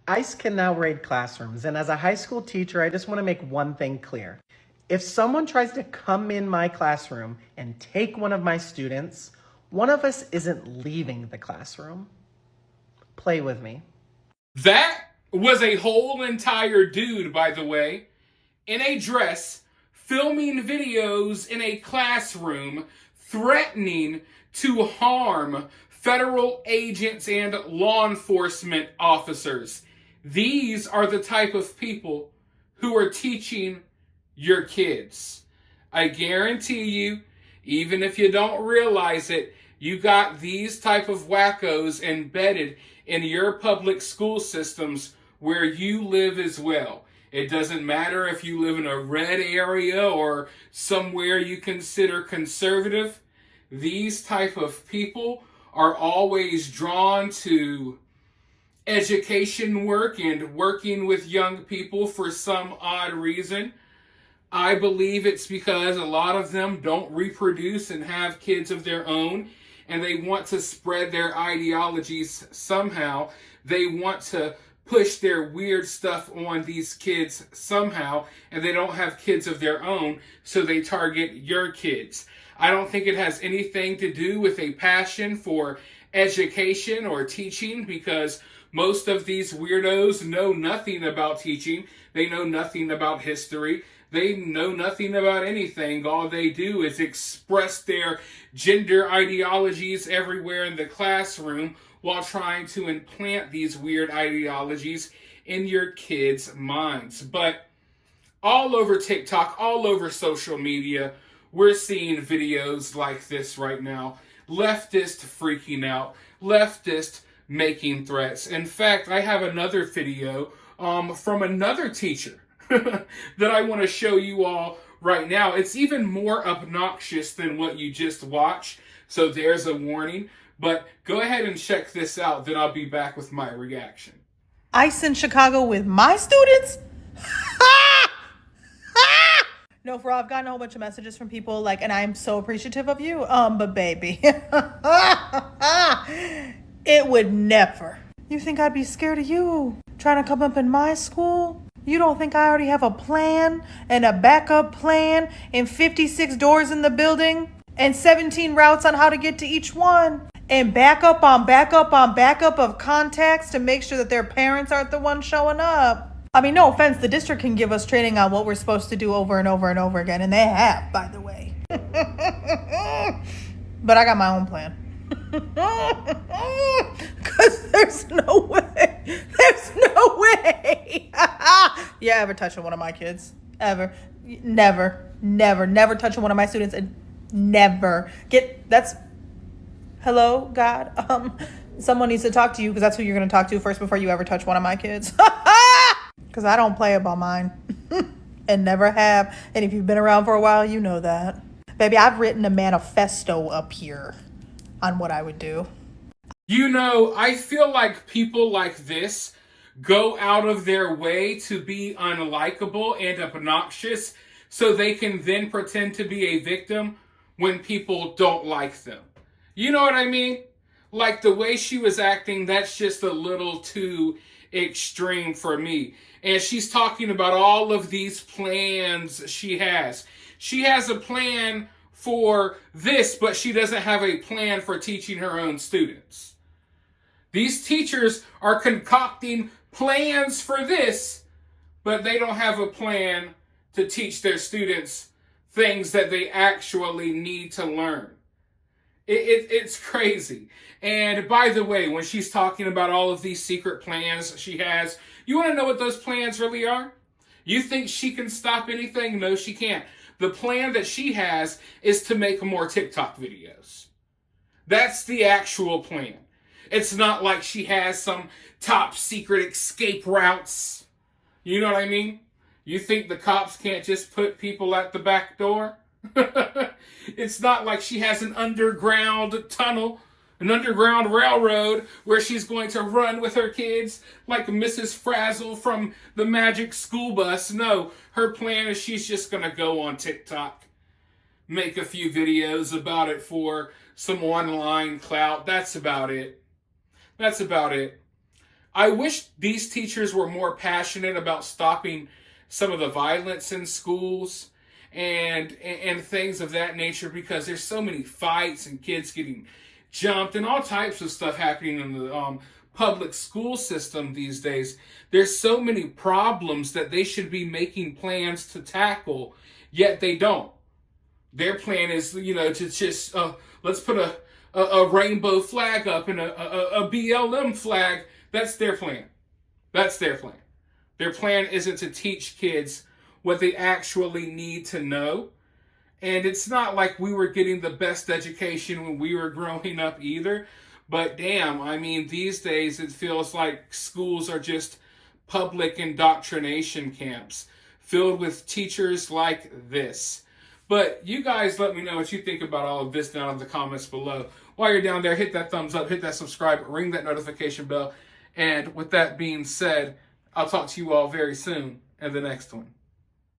ICE can now raid classrooms, and as a high school teacher, I just want to make one thing clear. If someone tries to come in my classroom and take one of my students, one of us isn't leaving the classroom. Play with me. That was a whole entire dude, by the way, in a dress, filming videos in a classroom, threatening to harm federal agents and law enforcement officers. These are the type of people who are teaching your kids. I guarantee you, even if you don't realize it, you got these type of wackos embedded in your public school systems where you live as well. It doesn't matter if you live in a red area or somewhere you consider conservative. These type of people are always drawn to education work and working with young people for some odd reason. I believe it's because a lot of them don't reproduce and have kids of their own, and they want to spread their ideologies somehow. They want to push their weird stuff on these kids somehow, and they don't have kids of their own, so they target your kids. I don't think it has anything to do with a passion for education or teaching, because most of these weirdos know nothing about teaching. They know nothing about history. They know nothing about anything. All they do is express their gender ideologies everywhere in the classroom while trying to implant these weird ideologies in your kids' minds. But all over TikTok, all over social media, we're seeing videos like this right now. Leftist freaking out. Leftist making threats. In fact, I have another video from another teacher that I want to show you all right now. It's even more obnoxious than what you just watched, so there's a warning. But go ahead and check this out, then I'll be back with my reaction. ICE in Chicago with my students? No, for all, I've gotten a whole bunch of messages from people, like, and I'm so appreciative of you, but baby, it would never. You think I'd be scared of you trying to come up in my school? You don't think I already have a plan and a backup plan and 56 doors in the building and 17 routes on how to get to each one and backup on backup on backup of contacts to make sure that their parents aren't the ones showing up? I mean, no offense, the district can give us training on what we're supposed to do over and over and over again, and they have, by the way. But I got my own plan. Because there's no way. There's no way. You ever touching one of my kids? Ever. Never touching one of my students, and never. Hello, God. Someone needs to talk to you, because that's who you're going to talk to first before you ever touch one of my kids. Because I don't play about mine. And never have. And if you've been around for a while, you know that. Baby, I've written a manifesto up here on what I would do. You know, I feel like people like this go out of their way to be unlikable and obnoxious so they can then pretend to be a victim when people don't like them. You know what I mean? Like the way she was acting, that's just a little too extreme for me. And she's talking about all of these plans she has. She has a plan for this, but she doesn't have a plan for teaching her own students. These teachers are concocting plans for this, but they don't have a plan to teach their students things that they actually need to learn. It's crazy. And by the way, when she's talking about all of these secret plans she has, you want to know what those plans really are? You think she can stop anything? No, she can't. The plan that she has is to make more TikTok videos. That's the actual plan. It's not like she has some top secret escape routes. You know what I mean? You think the cops can't just put people at the back door? It's not like she has an underground tunnel, an underground railroad where she's going to run with her kids like Mrs. Frazzle from the Magic School Bus. No, her plan is she's just going to go on TikTok, make a few videos about it for some online clout. That's about it. I wish these teachers were more passionate about stopping some of the violence in schools and things of that nature, because there's so many fights and kids getting jumped and all types of stuff happening in the public school system these days. There's so many problems that they should be making plans to tackle, yet they don't. Their plan is, to just let's put a rainbow flag up and a BLM flag. That's their plan. That's their plan. Their plan isn't to teach kids what they actually need to know. And it's not like we were getting the best education when we were growing up either. But damn, I mean, these days it feels like schools are just public indoctrination camps filled with teachers like this. But you guys let me know what you think about all of this down in the comments below. While you're down there, hit that thumbs up, hit that subscribe, ring that notification bell. And with that being said, I'll talk to you all very soon in the next one.